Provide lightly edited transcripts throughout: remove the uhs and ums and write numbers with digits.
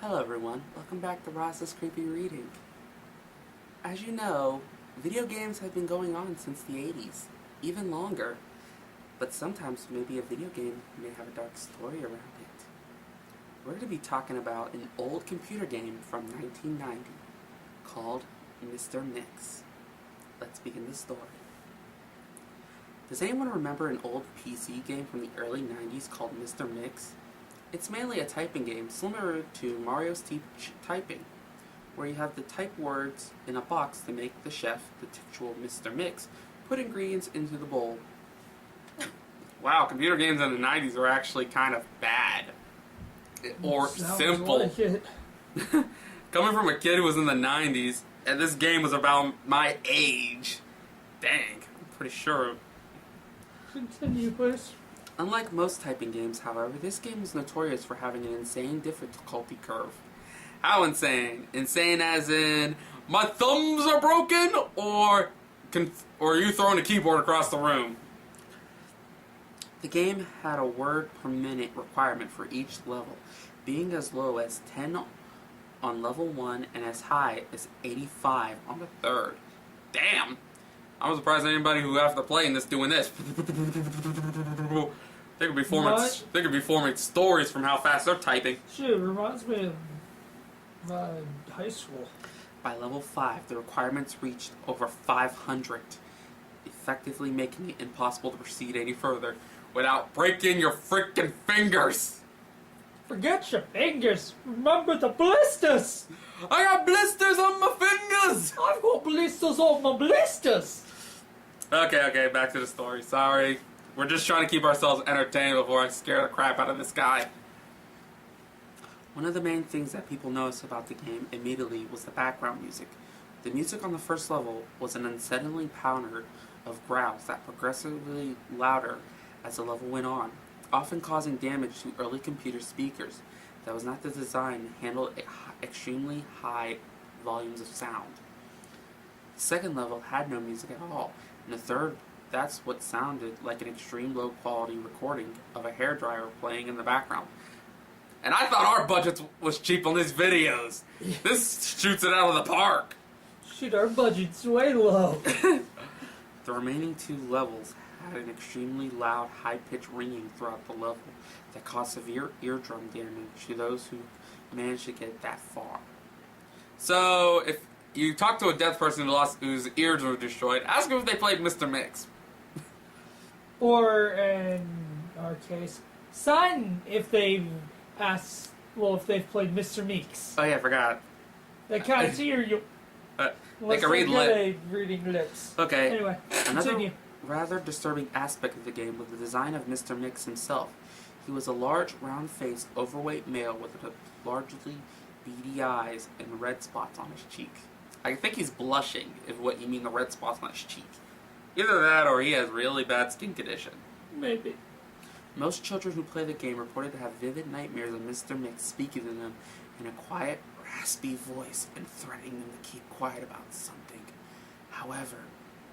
Hello everyone, welcome back to Rasa's Creepy Reading. As you know, video games have been going on since the 80s, even longer. But sometimes maybe a video game may have a dark story around it. We're going to be talking about an old computer game from 1990 called Mr. Mix. Let's begin the story. Does anyone remember an old PC game from the early 90s called Mr. Mix? It's mainly a typing game similar to Mario's Teach Typing, where you have to type words in a box to make the chef, the titular Mr. Mix, put ingredients into the bowl. Wow, computer games in the 90s were actually kind of bad. Or simple. Like it. Coming from a kid who was in the 90s, and this game was about my age. Dang, I'm pretty sure. Continue, please. Unlike most typing games, however, this game is notorious for having an insane difficulty curve. How insane? Insane as in, my thumbs are broken, or you throwing a keyboard across the room. The game had a word per minute requirement for each level, being as low as 10 on level 1 and as high as 85 on the third. Damn! I'm surprised anybody who after playing this doing this. They could be forming stories from how fast they're typing. Shit, it reminds me of high school. By level 5, the requirements reached over 500, effectively making it impossible to proceed any further without breaking your freaking fingers. Forget your fingers. Remember the blisters. I got blisters on my fingers. I've got blisters on my blisters. Okay, back to the story. Sorry. We're just trying to keep ourselves entertained before I scare the crap out of this guy. One of the main things that people noticed about the game immediately was the background music. The music on the first level was an unsettling pattern of growls that progressively louder as the level went on, often causing damage to early computer speakers that was not designed to handle extremely high volumes of sound. The second level had no music at all, and the third, that's what sounded like an extreme low quality recording of a hairdryer playing in the background. And I thought our budget was cheap on these videos. This shoots it out of the park. Shit, our budget's way low. The remaining two levels had an extremely loud, high-pitched ringing throughout the level that caused severe eardrum damage to those who managed to get that far. So, if you talk to a deaf person whose ears were destroyed, ask them if they played Mr. Mix. Or, in our case, son, if they've played Mr. Meeks. Oh yeah, I forgot. They can't hear you. They can read lips. Reading lips. Okay. Anyway, Another continue. rather disturbing aspect of the game was the design of Mr. Mix himself. He was a large, round-faced, overweight male with largely beady eyes and red spots on his cheek. I think he's blushing, if what you mean the red spots on his cheek. Either that or he has really bad skin condition. Maybe. Most children who play the game reported to have vivid nightmares of Mr. Mix speaking to them in a quiet, raspy voice and threatening them to keep quiet about something. However,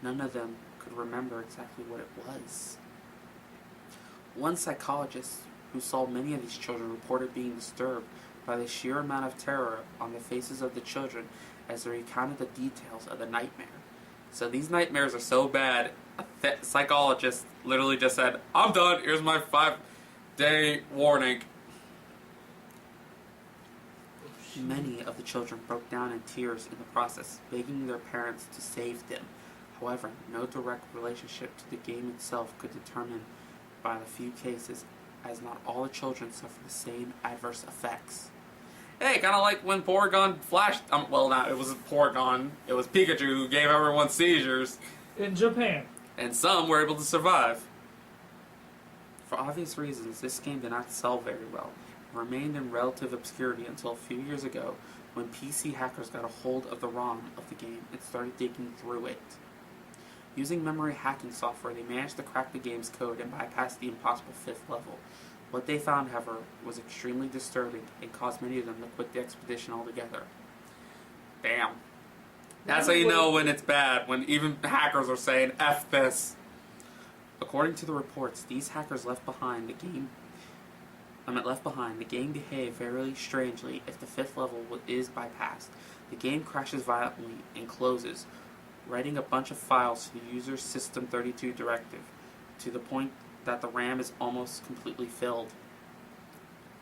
none of them could remember exactly what it was. One psychologist who saw many of these children reported being disturbed by the sheer amount of terror on the faces of the children as they recounted the details of the nightmare. So these nightmares are so bad, a psychologist literally just said, I'm done, here's my 5-day warning. Many of the children broke down in tears in the process, begging their parents to save them. However, no direct relationship to the game itself could determine by the few cases, as not all the children suffer the same adverse effects. Hey, kind of like when Porygon flashed, it wasn't Porygon, it was Pikachu who gave everyone seizures. In Japan. And some were able to survive. For obvious reasons, this game did not sell very well. It remained in relative obscurity until a few years ago when PC hackers got a hold of the ROM of the game and started digging through it. Using memory hacking software, they managed to crack the game's code and bypass the impossible 5th level. What they found, however, was extremely disturbing and caused many of them to quit the expedition altogether. Damn. That's how you know when it's bad, when even hackers are saying, F this. According to the reports, these hackers left behind the game left behind, the game behaved very strangely if the fifth level is bypassed. The game crashes violently and closes, writing a bunch of files to the user's System32 directive, to the point that the RAM is almost completely filled.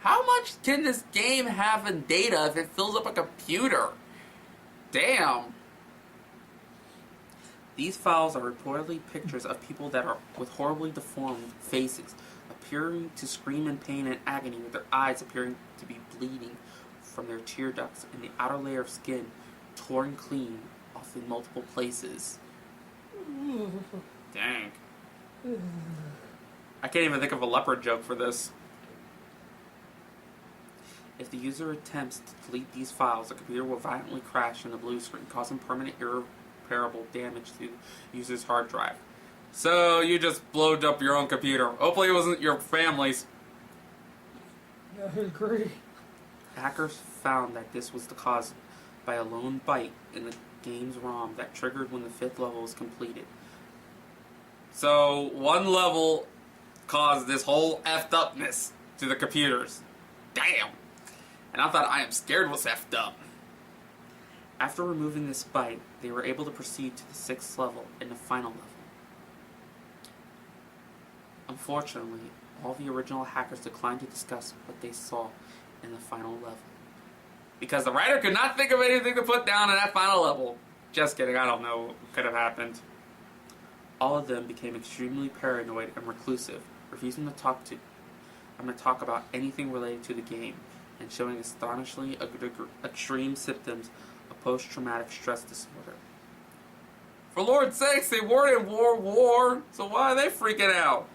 How much can this game have in data if it fills up a computer? Damn. These files are reportedly pictures of people that are with horribly deformed faces, appearing to scream in pain and agony, with their eyes appearing to be bleeding from their tear ducts, and the outer layer of skin torn clean off in multiple places. Dang. I can't even think of a leopard joke for this. If the user attempts to delete these files, the computer will violently crash in the blue screen, causing permanent irreparable damage to the user's hard drive. So you just blowed up your own computer. Hopefully it wasn't your family's. I agree. Hackers found that this was caused by a lone byte in the game's ROM that triggered when the fifth level was completed. So one level caused this whole effed upness to the computers. Damn! And I thought I Am Scared was effed up. After removing this byte, they were able to proceed to the sixth level and the final level. Unfortunately, all the original hackers declined to discuss what they saw in the final level, because the writer could not think of anything to put down in that final level. Just kidding, I don't know what could have happened. All of them became extremely paranoid and reclusive, refusing to talk about anything related to the game, and showing astonishingly extreme symptoms of post-traumatic stress disorder. For Lord's sakes, they weren't in war, so why are they freaking out?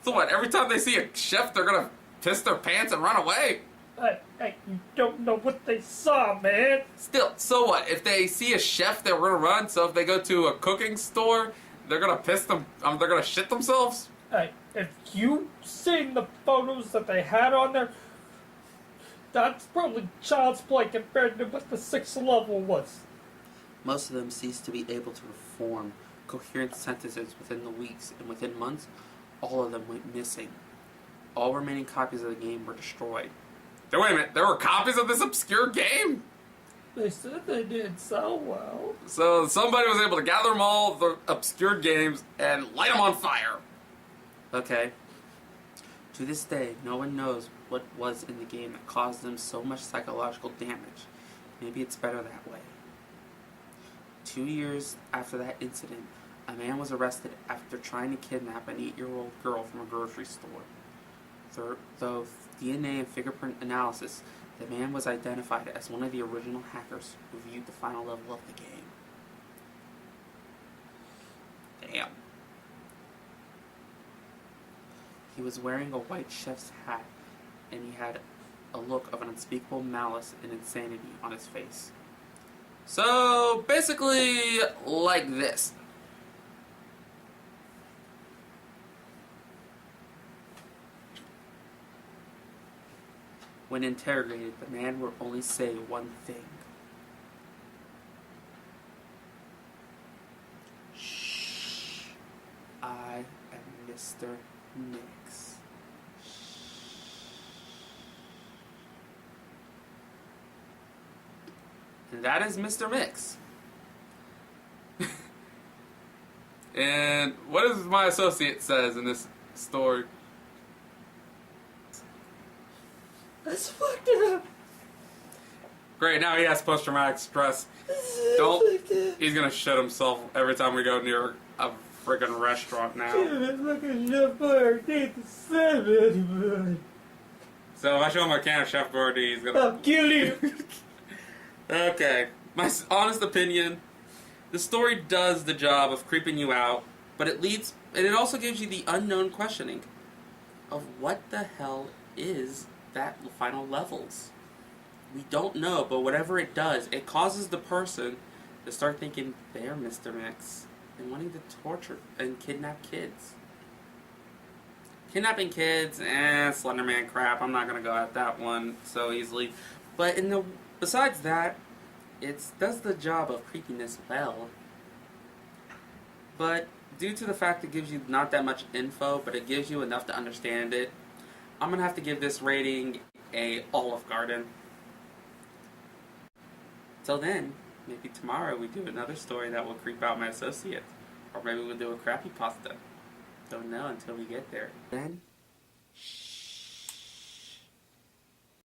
So what, every time they see a chef, they're gonna piss their pants and run away? Hey, you don't know what they saw, man. Still, so what? If they see a chef, they're gonna run, so if they go to a cooking store, they're gonna they're gonna shit themselves? Hey, if you seen the photos that they had on there, that's probably child's play compared to what the sixth level was. Most of them ceased to be able to form coherent sentences within the weeks, and within months, all of them went missing. All remaining copies of the game were destroyed. Wait a minute, there were copies of this obscure game? They said they did so well. So somebody was able to gather them all, the obscure games, and light them on fire. Okay. To this day, no one knows what was in the game that caused them so much psychological damage. Maybe it's better that way. 2 years after that incident, a man was arrested after trying to kidnap an 8-year-old girl from a grocery store. Though DNA and fingerprint analysis, the man was identified as one of the original hackers who viewed the final level of the game. Damn. He was wearing a white chef's hat, and he had a look of an unspeakable malice and insanity on his face. So, basically, like this. When interrogated, the man would only say one thing. Shh. I am Mr. Mix. And that is Mr. Mix. And what does my associate says in this story? That's fucked up. Great, now he has post-traumatic stress. He's gonna shit himself every time we go near a friggin' restaurant now. Look at Chef Boyardee the 7. So if I show him a can of Chef Boyardee, he's gonna... I'll kill you. Okay, my honest opinion, the story does the job of creeping you out, but it also gives you the unknown questioning of what the hell is that final levels. We don't know, but whatever it does, it causes the person to start thinking they're Mr. Mix and wanting to torture and kidnap kids. Kidnapping kids, Slenderman crap. I'm not gonna go at that one so easily. But besides that, it does the job of creepiness well. But due to the fact it gives you not that much info, but it gives you enough to understand it, I'm gonna have to give this rating a Olive Garden. Till then, maybe tomorrow we do another story that will creep out my associate. Or maybe we'll do a crappy pasta. Don't know until we get there. Then, shh.